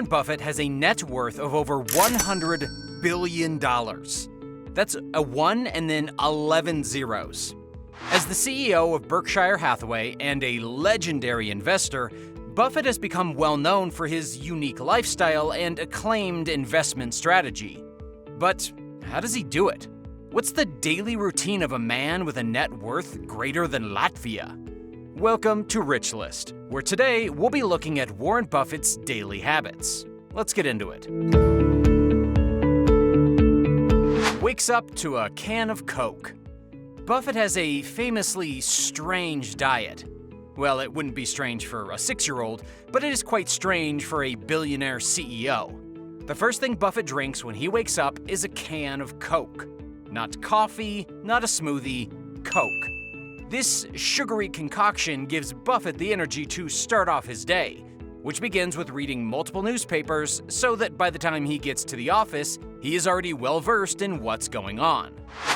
Warren Buffett has a net worth of over $100 billion. That's a 1 and then 11 zeros. As the CEO of Berkshire Hathaway and a legendary investor, Buffett has become well known for his unique lifestyle and acclaimed investment strategy. But how does he do it? What's the daily routine of a man with a net worth greater than Latvia? Welcome to Rich List, where today we'll be looking at Warren Buffett's daily habits. Let's get into it. Wakes up to a can of Coke. Buffett has a famously strange diet. Well, it wouldn't be strange for a 6-year-old, but it is quite strange for a billionaire CEO. The first thing Buffett drinks when he wakes up is a can of Coke. Not coffee, not a smoothie, Coke. This sugary concoction gives Buffett the energy to start off his day, which begins with reading multiple newspapers so that by the time he gets to the office, he is already well-versed in what's going on.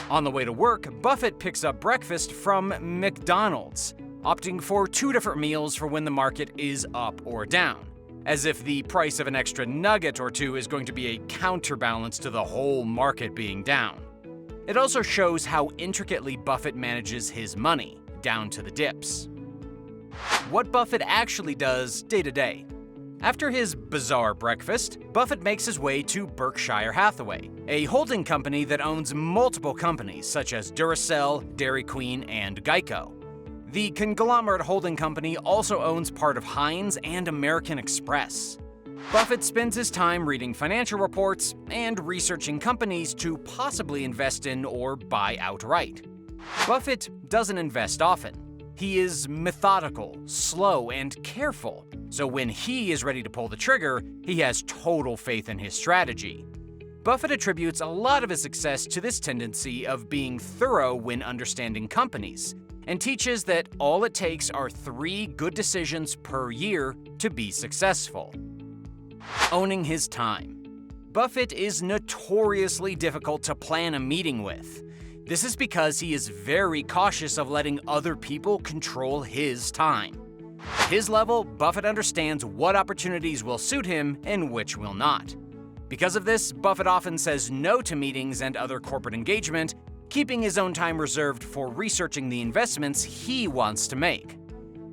On the way to work, Buffett picks up breakfast from McDonald's, opting for 2 different meals for when the market is up or down, as if the price of an extra nugget or 2 is going to be a counterbalance to the whole market being down. It also shows how intricately Buffett manages his money, down to the dips. What Buffett actually does day to day. After his bizarre breakfast, Buffett makes his way to Berkshire Hathaway, a holding company that owns multiple companies such as Duracell, Dairy Queen, and Geico. The conglomerate holding company also owns part of Heinz and American Express. Buffett spends his time reading financial reports and researching companies to possibly invest in or buy outright. Buffett doesn't invest often. He is methodical, slow, and careful, so when he is ready to pull the trigger, he has total faith in his strategy. Buffett attributes a lot of his success to this tendency of being thorough when understanding companies, and teaches that all it takes are 3 good decisions per year to be successful. Owning his time. Buffett is notoriously difficult to plan a meeting with. This is because he is very cautious of letting other people control his time. At his level, Buffett understands what opportunities will suit him and which will not. Because of this, Buffett often says no to meetings and other corporate engagement, keeping his own time reserved for researching the investments he wants to make.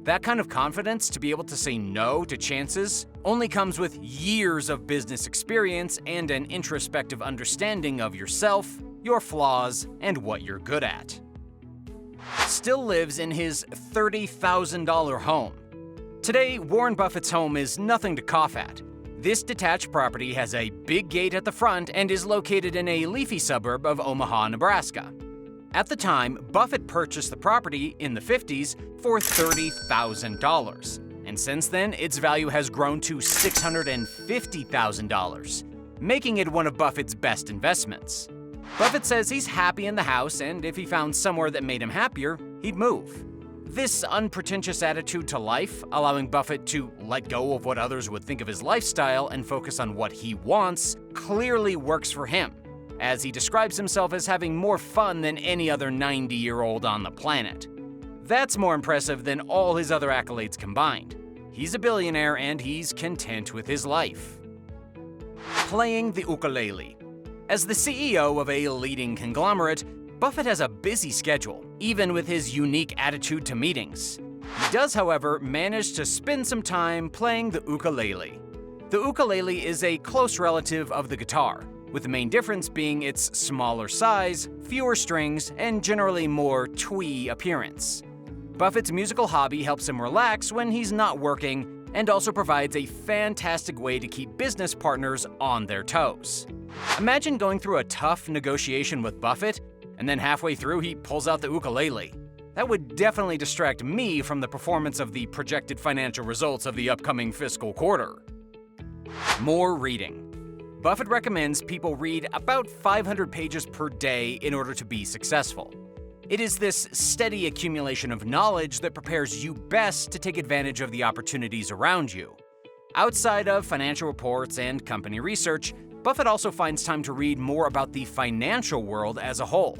That kind of confidence to be able to say no to chances only comes with years of business experience and an introspective understanding of yourself, your flaws, and what you're good at. Still lives in his $30,000 home. Today, Warren Buffett's home is nothing to cough at. This detached property has a big gate at the front and is located in a leafy suburb of Omaha, Nebraska. At the time, Buffett purchased the property in the 50s for $30,000, and since then, its value has grown to $650,000, making it one of Buffett's best investments. Buffett says he's happy in the house, and if he found somewhere that made him happier, he'd move. This unpretentious attitude to life, allowing Buffett to let go of what others would think of his lifestyle and focus on what he wants, clearly works for him, as he describes himself as having more fun than any other 90-year-old on the planet. That's more impressive than all his other accolades combined. He's a billionaire and he's content with his life. Playing the ukulele. As the CEO of a leading conglomerate, Buffett has a busy schedule, even with his unique attitude to meetings. He does, however, manage to spend some time playing the ukulele. The ukulele is a close relative of the guitar, with the main difference being its smaller size, fewer strings, and generally more twee appearance. Buffett's musical hobby helps him relax when he's not working and also provides a fantastic way to keep business partners on their toes. Imagine going through a tough negotiation with Buffett, and then halfway through he pulls out the ukulele. That would definitely distract me from the performance of the projected financial results of the upcoming fiscal quarter. More reading. Buffett recommends people read about 500 pages per day in order to be successful. It is this steady accumulation of knowledge that prepares you best to take advantage of the opportunities around you. Outside of financial reports and company research, Buffett also finds time to read more about the financial world as a whole.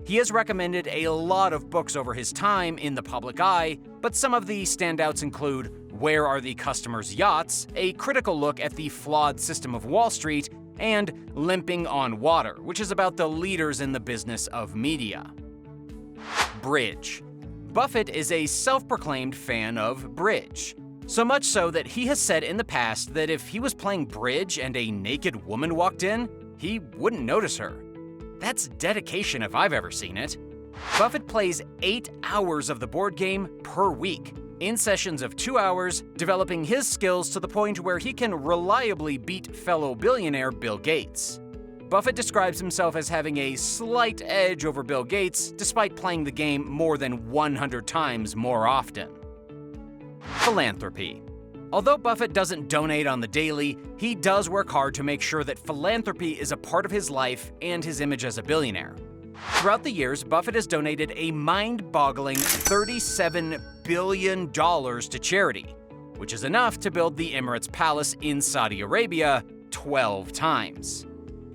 He has recommended a lot of books over his time in the public eye, but some of the standouts include Where Are the Customers' Yachts?, a critical look at the flawed system of Wall Street, and Limping on Water, which is about the leaders in the business of media. Bridge. Buffett is a self-proclaimed fan of bridge. So much so that he has said in the past that if he was playing bridge and a naked woman walked in, he wouldn't notice her. That's dedication if I've ever seen it. Buffett plays 8 hours of the board game per week, in sessions of 2 hours, developing his skills to the point where he can reliably beat fellow billionaire Bill Gates. Buffett describes himself as having a slight edge over Bill Gates, despite playing the game more than 100 times more often. Philanthropy. Although Buffett doesn't donate on the daily, he does work hard to make sure that philanthropy is a part of his life and his image as a billionaire. Throughout the years, Buffett has donated a mind-boggling $37 billion to charity, which is enough to build the Emirates Palace in Saudi Arabia 12 times.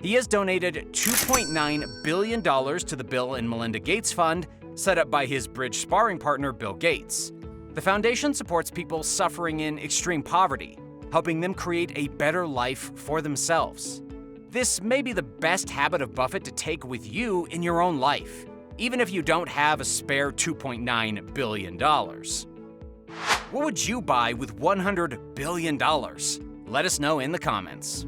He has donated $2.9 billion to the Bill and Melinda Gates Fund, set up by his bridge sparring partner Bill Gates. The foundation supports people suffering in extreme poverty, helping them create a better life for themselves. This may be the best habit of Buffett to take with you in your own life, even if you don't have a spare $2.9 billion. What would you buy with $100 billion? Let us know in the comments.